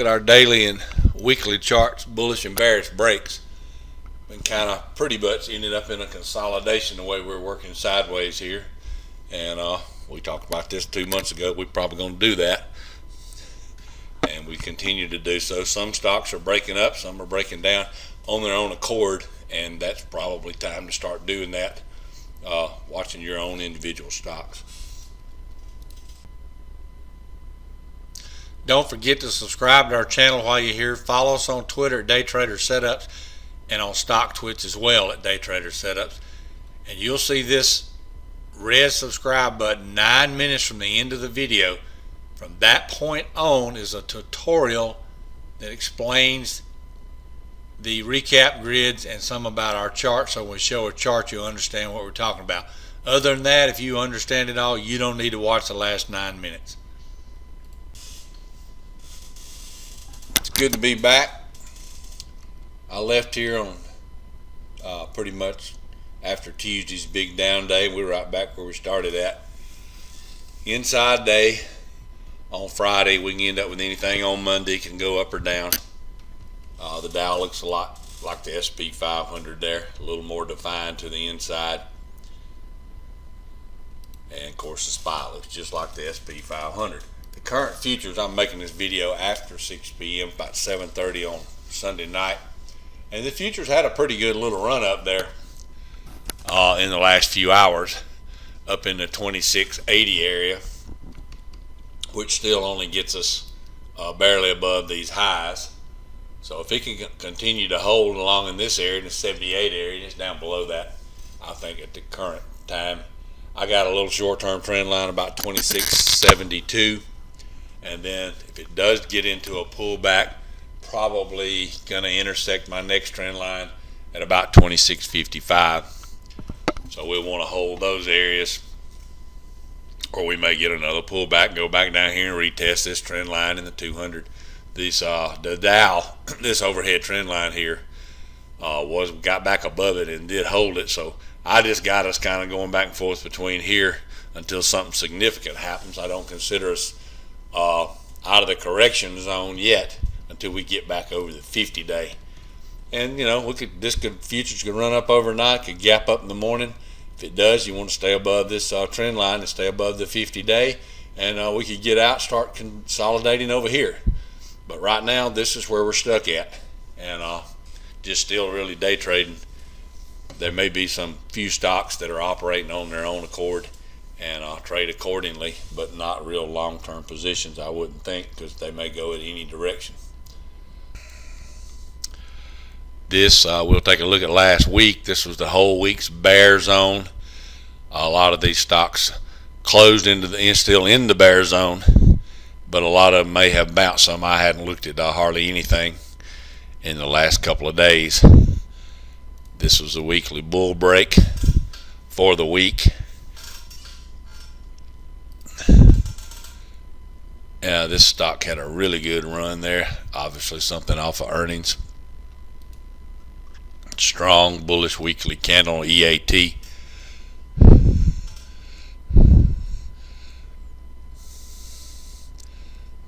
Look at our daily and weekly charts, bullish and bearish breaks. Been kind of pretty much ended up in a consolidation the way we're working sideways here. And we talked about this 2 months ago. We're probably going to do that. And we continue to do so. Some stocks are breaking up, some are breaking down on their own accord. And that's probably time to start doing that, watching your own individual stocks. Don't forget to subscribe to our channel while you're here. Follow us on Twitter at Daytrader Setups and on Stock Twitch as well at Daytrader Setups. And you'll see this red subscribe button 9 minutes from the end of the video. From that point on is a tutorial that explains the recap grids and some about our chart. So when we show a chart, you'll understand what we're talking about. Other than that, if you understand it all, you don't need to watch the last 9 minutes. It's good to be back. I left here on pretty much after Tuesday's big down day. We're right back where we started at. Inside day on Friday. We can end up with anything on Monday. Can go up or down. The Dow looks a lot like the SP 500 there, a little more defined to the inside. And of course the SPY looks just like the SP 500. The current futures, I'm making this video after 6 p.m., about 7:30 on Sunday night. And the futures had a pretty good little run up there in the last few hours, up in the 2680 area, which still only gets us barely above these highs. So if it can continue to hold along in this area, in the 78 area, it's down below that, I think at the current time. I got a little short-term trend line about 2672, and then if it does get into a pullback, probably going to intersect my next trend line at about 2655. So we'll want to hold those areas, or we may get another pullback, go back down here and retest this trend line in the 200. The Dow, this overhead trend line here, got back above it and did hold it. So I just got us kind of going back and forth between here until something significant happens. I don't consider us out of the correction zone yet until we get back over the 50-day. And you know, futures could run up overnight, could gap up in the morning. If it does, you want to stay above this trend line and stay above the 50-day, and we could get out, start consolidating over here. But right now, this is where we're stuck at, and just still really day trading. There may be some few stocks that are operating on their own accord and trade accordingly, but not real long-term positions, I wouldn't think, because they may go in any direction. This, we'll take a look at last week. This was the whole week's bear zone. A lot of these stocks closed still in the bear zone, but a lot of them may have bounced some. I hadn't looked at hardly anything in the last couple of days. This was a weekly bull break for the week. This stock had a really good run there, obviously something off of earnings. Strong bullish weekly candle EAT.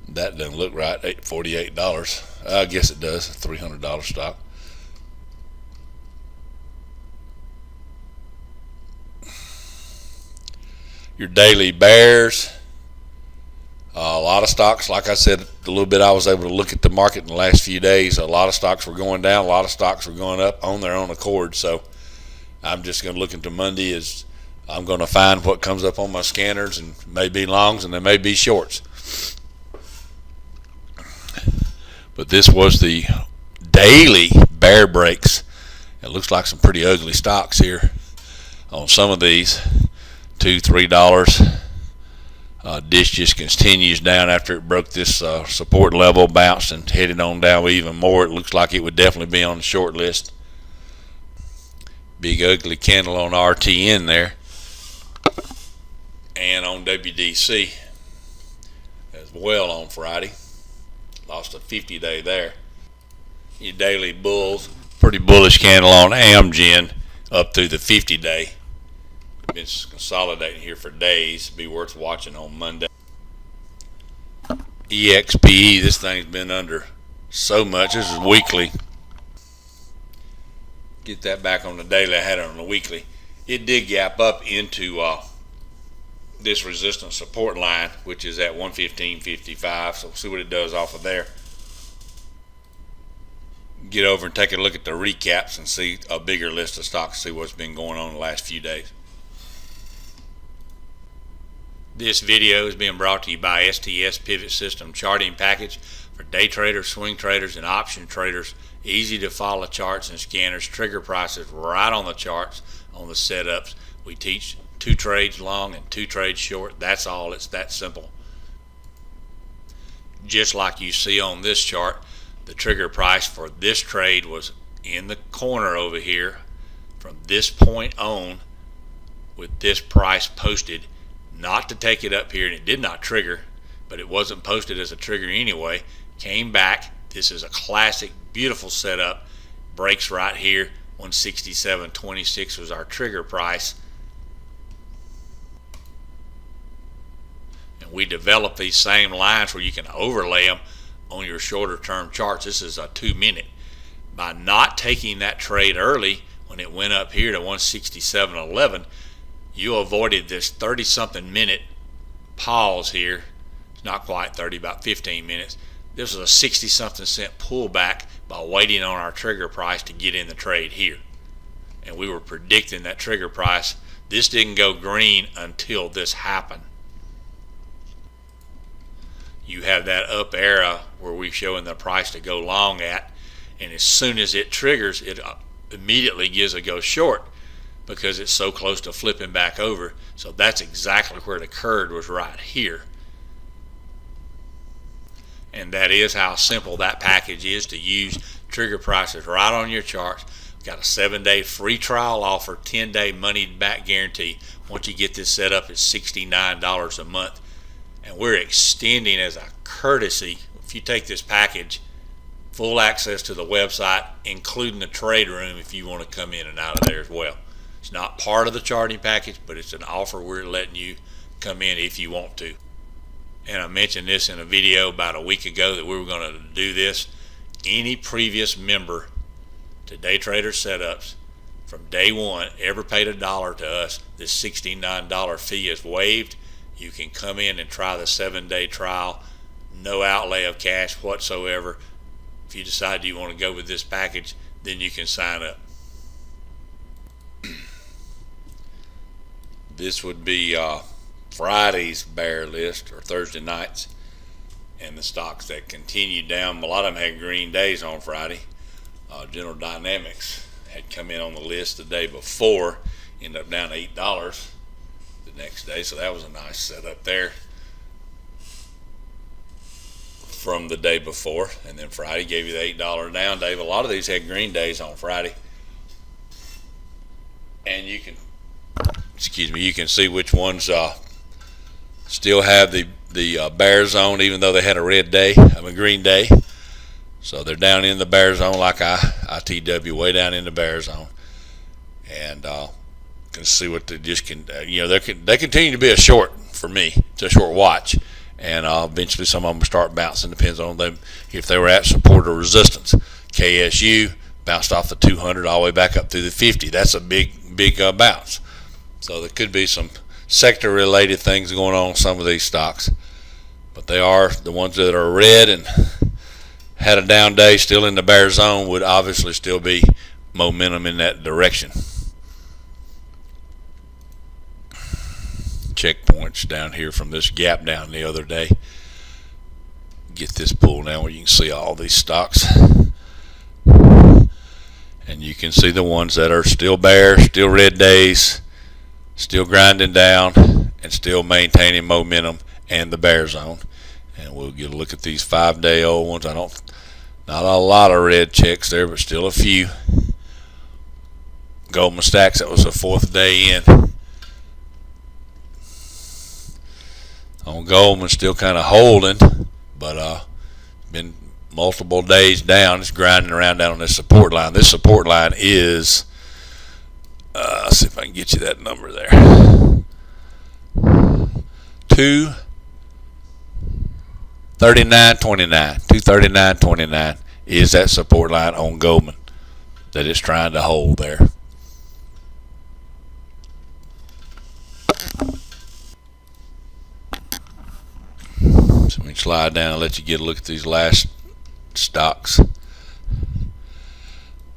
That doesn't look right. $48. I guess it does. $300 stock. Your daily bears. A lot of stocks, like I said, a little bit I was able to look at the market in the last few days. A lot of stocks were going down. A lot of stocks were going up on their own accord. So I'm just going to look into Monday as I'm going to find what comes up on my scanners, and may be longs and there may be shorts. But this was the daily bear breaks. It looks like some pretty ugly stocks here on some of these. $2, $3. Dish just continues down after it broke this support level, bounced and headed on down even more. It looks like it would definitely be on the short list. Big ugly candle on RTN there, and on WDC as well on Friday. Lost a 50-day there. Your daily bulls, pretty bullish candle on Amgen up through the 50-day. Been consolidating here for days. Be worth watching on Monday. EXPE. This thing's been under so much. This is weekly. Get that back on the daily. I had it on the weekly. It did gap up into this resistance support line, which is at 115.55. So we'll see what it does off of there. Get over and take a look at the recaps and see a bigger list of stocks, see what's been going on the last few days. This video is being brought to you by STS Pivot System Charting Package for day traders, swing traders, and option traders. Easy to follow charts and scanners, trigger prices right on the charts, on the setups. We teach 2 trades long and 2 trades short. That's all. It's that simple. Just like you see on this chart, the trigger price for this trade was in the corner over here from this point on, with this price posted, not to take it up here, and it did not trigger, but it wasn't posted as a trigger anyway. Came back. This is a classic, beautiful setup. Breaks right here. 167.26 was our trigger price. And we developed these same lines where you can overlay them on your shorter term charts. This is a 2-minute. By not taking that trade early when it went up here to 167.11, you avoided this 30-something minute pause here. It's not quite 30, about 15 minutes. This was a 60-something cent pullback by waiting on our trigger price to get in the trade here. And we were predicting that trigger price. This didn't go green until this happened. You have that up arrow where we're showing the price to go long at, and as soon as it triggers, it immediately gives a go short because it's so close to flipping back over. So that's exactly where it occurred, was right here. And that is how simple that package is to use. Trigger prices right on your charts. Got a 7-day free trial offer, 10-day money back guarantee. Once you get this set up, it's $69 a month. And we're extending as a courtesy, if you take this package, full access to the website, including the trade room if you want to come in and out of there as well. It's not part of the charting package, but it's an offer we're letting you come in if you want to. And I mentioned this in a video about a week ago that we were going to do this. Any previous member to Day Trader Setups from day one ever paid $1 to us, this $69 fee is waived. You can come in and try the 7-day trial, no outlay of cash whatsoever. If you decide you want to go with this package, then you can sign up. This would be Friday's bear list, or Thursday nights, and the stocks that continued down. A lot of them had green days on Friday. General Dynamics had come in on the list the day before, ended up down $8 the next day, so that was a nice setup there from the day before. And then Friday gave you the $8 down day. A lot of these had green days on Friday, and you can see which ones still have the bear zone, even though they had a green day. So they're down in the bear zone, like ITW, way down in the bear zone, and can see what they just can. They continue to be a short for me. It's a short watch, and eventually some of them start bouncing. Depends on them if they were at support or resistance. KSU bounced off the 200 all the way back up through the 50. That's a big bounce. So there could be some sector-related things going on with some of these stocks, but they are the ones that are red and had a down day, still in the bear zone, would obviously still be momentum in that direction. Checkpoints down here from this gap down the other day. Get this pull now where you can see all these stocks, and you can see the ones that are still bear, still red days, still grinding down, and still maintaining momentum and the bear zone. And we'll get a look at these 5-day-old ones. Not a lot of red checks there, but still a few. Goldman Sachs, that was the 4th day in. On Goldman, still kind of holding, but been multiple days down. It's grinding around down on this support line. This support line is, let's see if I can get you that number there. 2 239.29. 239.29 is that support line on Goldman that it's trying to hold there. So we can slide down and let you get a look at these last stocks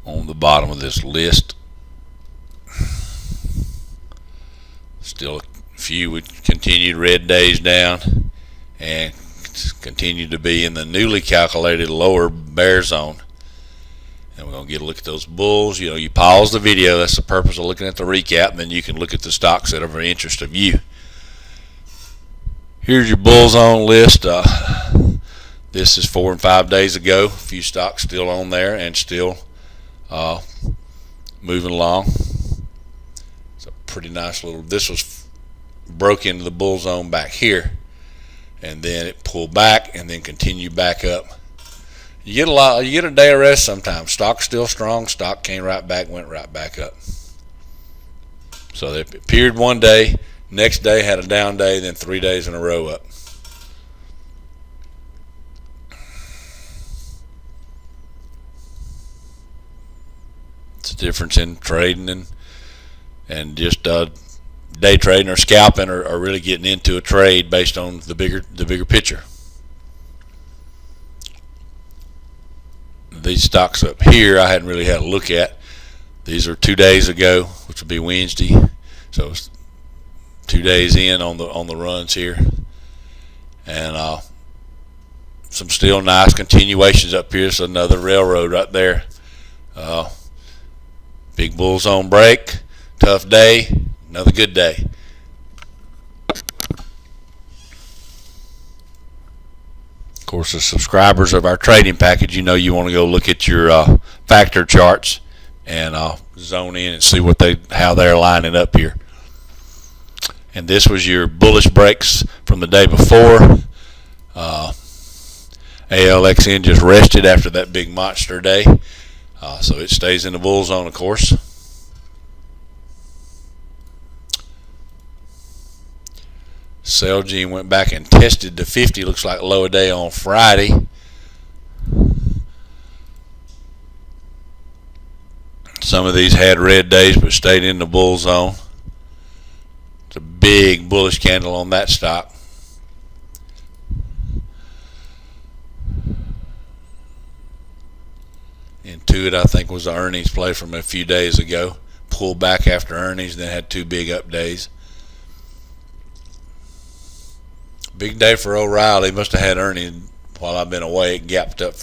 on the bottom of this list. Still a few with continued red days down and continue to be in the newly calculated lower bear zone. And we're going to get a look at those bulls. You know, you pause the video. That's the purpose of looking at the recap, and then you can look at the stocks that are of interest of you. Here's your bull zone list. This is 4 and 5 days ago. A few stocks still on there and still moving along. It's a pretty nice little. This was broke into the bull zone back here, and then it pulled back and then continued back up. You get a day of rest sometimes. Stock's still strong. Stock came right back, went right back up. So they appeared one day. Next day had a down day, then 3 days in a row up. It's a difference in trading and just day trading or scalping or really getting into a trade based on the bigger picture. These stocks up here I hadn't really had a look at. These are 2 days ago, which will be Wednesday. So it's 2 days in on the runs here, and some still nice continuations up here. It's another railroad right there. Big bull zone break, tough day, another good day. Of course, the subscribers of our trading package, you know you want to go look at your factor charts and zone in and see how they're lining up here. And this was your bullish breaks from the day before. ALXN just rested after that big monster day. So it stays in the bull zone, of course. Celgene went back and tested the 50. Looks like low a day on Friday. Some of these had red days but stayed in the bull zone. It's a big bullish candle on that stock. Intuit, I think, was the earnings play from a few days ago. Pulled back after earnings, then had 2 big up days. Big day for O'Reilly. Must have had earnings while I've been away. It gapped up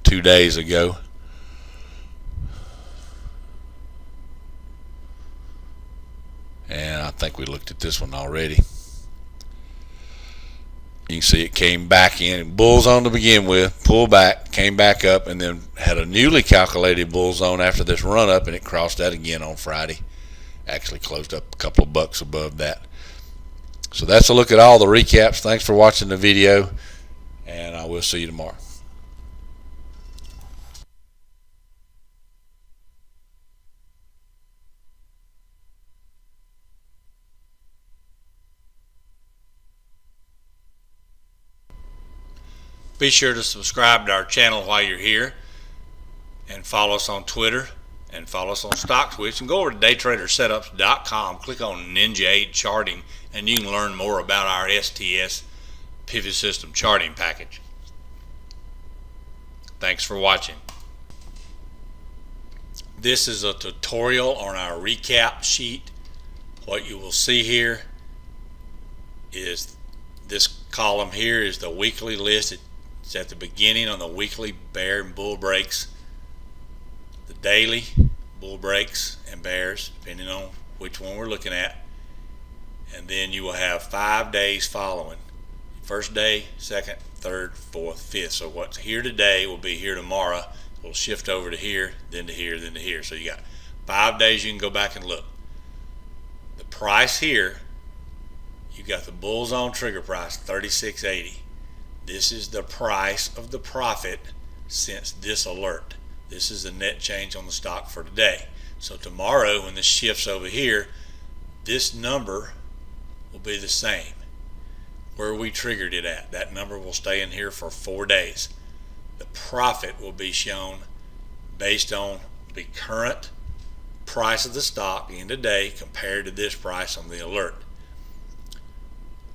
2 days ago. And I think we looked at this one already. You can see it came back in. Bull zone to begin with, pulled back, came back up, and then had a newly calculated bull zone after this run up, and it crossed that again on Friday. Actually closed up a couple of bucks above that. So that's a look at all the recaps. Thanks for watching the video, and I will see you tomorrow. Be sure to subscribe to our channel while you're here, and follow us on Twitter, and follow us on StockTwitch, and go over to daytradersetups.com, click on Ninja 8 charting, and you can learn more about our STS pivot system charting package. Thanks for watching. This is a tutorial on our recap sheet. What you will see here is this column here is the weekly list. It's at the beginning on the weekly bear and bull breaks, the daily bull breaks and bears, depending on which one we're looking at. And then you will have 5 days following. First day, second, third, fourth, fifth. So what's here today will be here tomorrow. We'll shift over to here, then to here, then to here. So you got 5 days you can go back and look. The price here, you got the bull zone trigger price, 36.80. This is the price of the profit since this alert. This is the net change on the stock for today. So tomorrow, when this shifts over here, this number will be the same. where we triggered it at. That number will stay in here for 4 days. The profit will be shown based on the current price of the stock in the day compared to this price on the alert.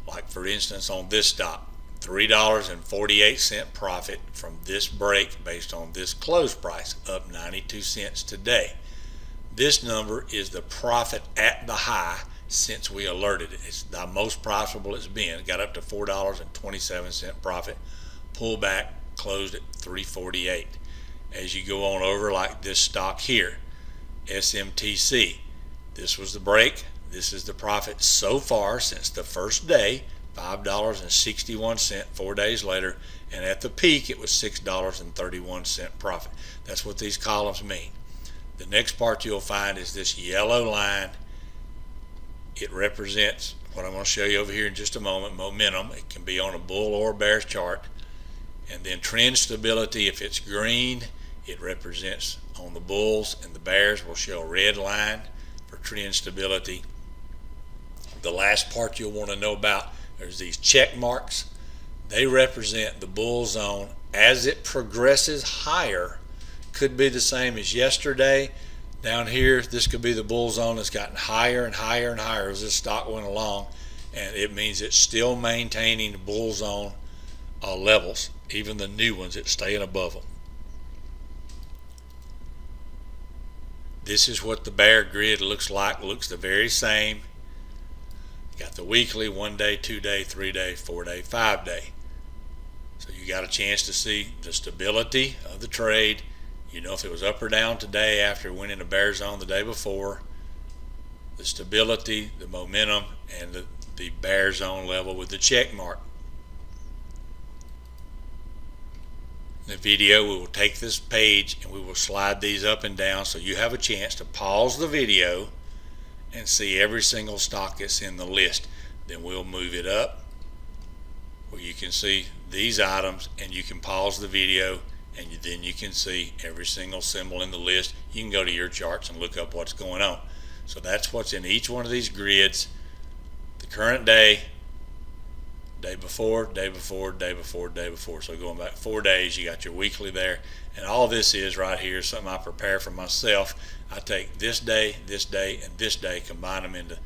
Like for instance on this stock, $3.48 profit from this break based on this close price, up 92 cents today. This number is the profit at the high since we alerted it. It's the most profitable it's been. It got up to $4.27 profit, pulled back, closed at $3.48. As you go on over, like this stock here, SMTC, this was the break. This is the profit so far since the first day, $5.61 4 days later, and at the peak it was $6.31 profit. That's what these columns mean. The next part you'll find is this yellow line. It represents what I'm going to show you over here in just a moment, momentum. It can be on a bull or bear chart. And then trend stability, if it's green, it represents on the bulls, and the bears will show a red line for trend stability. The last part you'll want to know about, there's these check marks. They represent the bull zone as it progresses higher. Could be the same as yesterday. Down here, this could be the bull zone that's gotten higher and higher and higher as this stock went along, and it means it's still maintaining the bull zone levels. Even the new ones, it's staying above them. This is what the bear grid looks like. Looks the very same. Got the weekly, 1 day, 2 day, 3 day, 4 day, 5 day. So you got a chance to see the stability of the trade. You know if it was up or down today after winning a bear zone the day before. The stability, the momentum, and the bear zone level with the check mark. In the video, we will take this page and we will slide these up and down so you have a chance to pause the video and see every single stock that's in the list. Then we'll move it up where you can see these items, and you can pause the video, and then you can see every single symbol in the list. You can go to your charts and look up what's going on. So that's what's in each one of these grids. The current day, day before, day before, day before, day before. So going back 4 days, you got your weekly there. And all this is right here, something I prepare for myself. I take this day, and this day, combine them into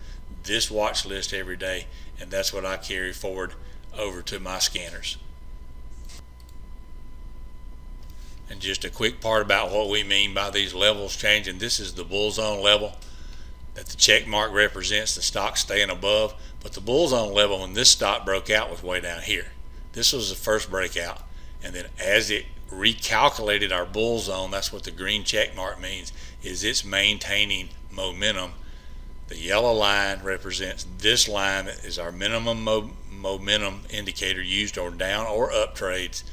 this watch list every day, and that's what I carry forward over to my scanners. And just a quick part about what we mean by these levels changing. This is the bull zone level that the check mark represents, the stock staying above. But the bull zone level when this stock broke out was way down here. This was the first breakout, and then as it recalculated our bull zone, that's what the green check mark means, is it's maintaining momentum. The yellow line represents this line that is our minimum momentum indicator used on down or up trades,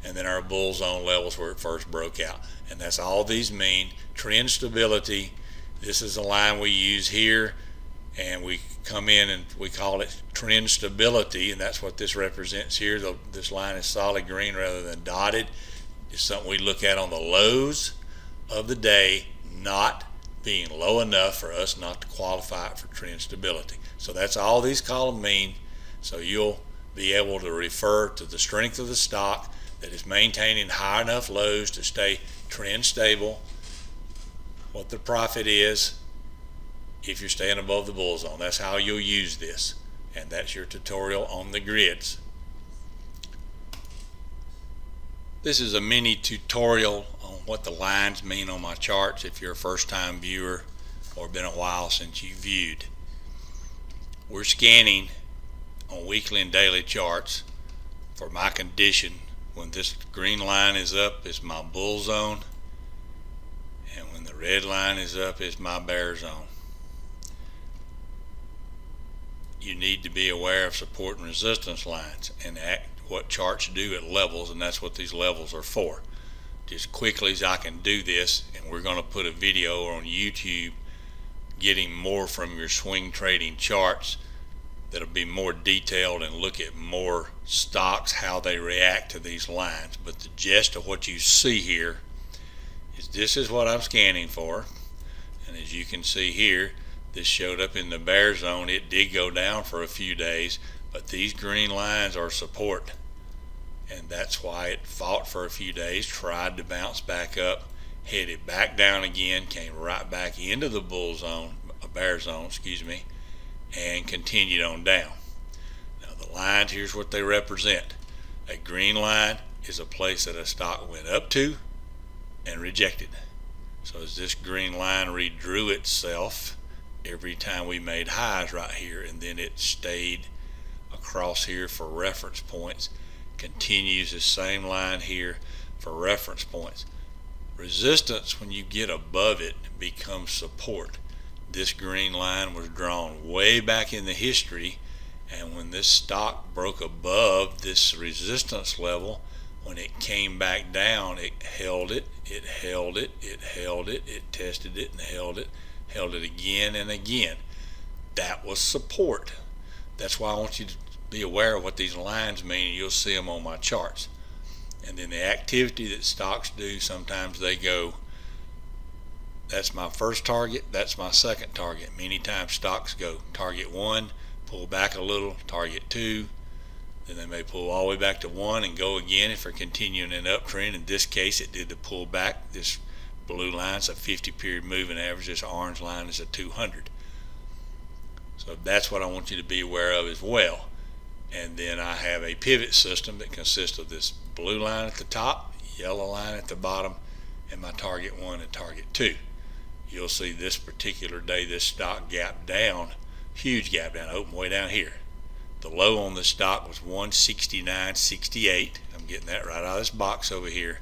and then our bull zone levels where it first broke out. And that's all these mean. Trend stability, this is the line we use here, and we come in and we call it trend stability, and that's what this represents here. This line is solid green rather than dotted. It's something we look at on the lows of the day, not being low enough for us not to qualify for trend stability. So that's all these columns mean. So you'll be able to refer to the strength of the stock that is maintaining high enough lows to stay trend stable, what the profit is if you're staying above the bull zone. That's how you'll use this, and that's your tutorial on the grids. This is a mini tutorial on what the lines mean on my charts if you're a first-time viewer or been a while since you viewed. We're scanning on weekly and daily charts for my condition. When this green line is up, it's my bull zone, and when the red line is up, it's my bear zone. You need to be aware of support and resistance lines and what charts do at levels, and that's what these levels are for. Just quickly as I can do this, and we're going to put a video on YouTube getting more from your swing trading charts that'll be more detailed and look at more stocks, how they react to these lines. But the gist of what you see here is this is what I'm scanning for, and as you can see here, this showed up in the bear zone. It did go down for a few days, But these green lines are support, and that's why it fought for a few days, tried to bounce back up, headed back down again, came right back into the bear zone, excuse me, and continued on down. Now the lines, here's what they represent. A green line is a place that a stock went up to and rejected. So as this green line redrew itself every time we made highs right here, and then it stayed across here for reference points, continues the same line here for reference points. Resistance, when you get above it, becomes support. This green line was drawn way back in the history, and when this stock broke above this resistance level, when it came back down, it held it, it held it, it held it, it tested it and held it again and again. That was support. That's why I want you to be aware of what these lines mean. You'll see them on my charts. And then the activity that stocks do, sometimes they go, that's my first target, that's my second target. Many times stocks go target 1, pull back a little, target 2, then they may pull all the way back to 1 and go again if they're continuing an uptrend. In this case, it did the pull back. This blue line is a 50-period moving average. This orange line is a 200. So that's what I want you to be aware of as well. And then I have a pivot system that consists of this blue line at the top, yellow line at the bottom, and my target 1 and target 2. You'll see this particular day this stock gapped down, huge gap down, open way down here. The low on this stock was 169.68. I'm getting that right out of this box over here.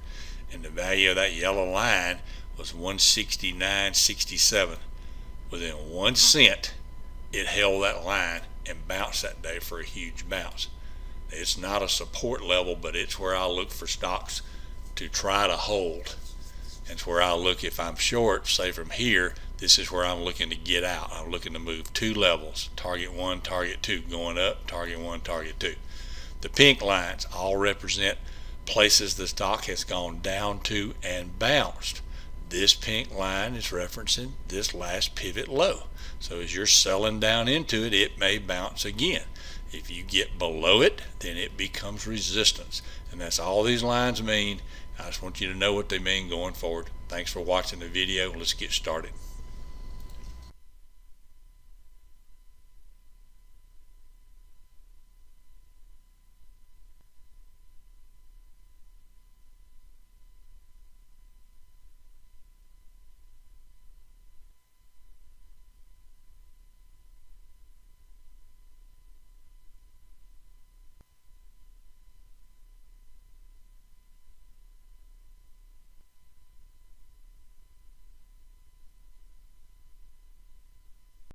And the value of that yellow line was 169.67. Within 1 cent, it held that line and bounced that day for a huge bounce. It's not a support level, but it's where I look for stocks to try to hold. It's where I look, if I'm short, say from here, this is where I'm looking to get out. I'm looking to move 2 levels, target 1, target 2, going up, target 1, target 2. The pink lines all represent places the stock has gone down to and bounced. This pink line is referencing this last pivot low. So as you're selling down into it, it may bounce again. If you get below it, then it becomes resistance. And that's all these lines mean. I just want you to know what they mean going forward. Thanks for watching the video. Let's get started.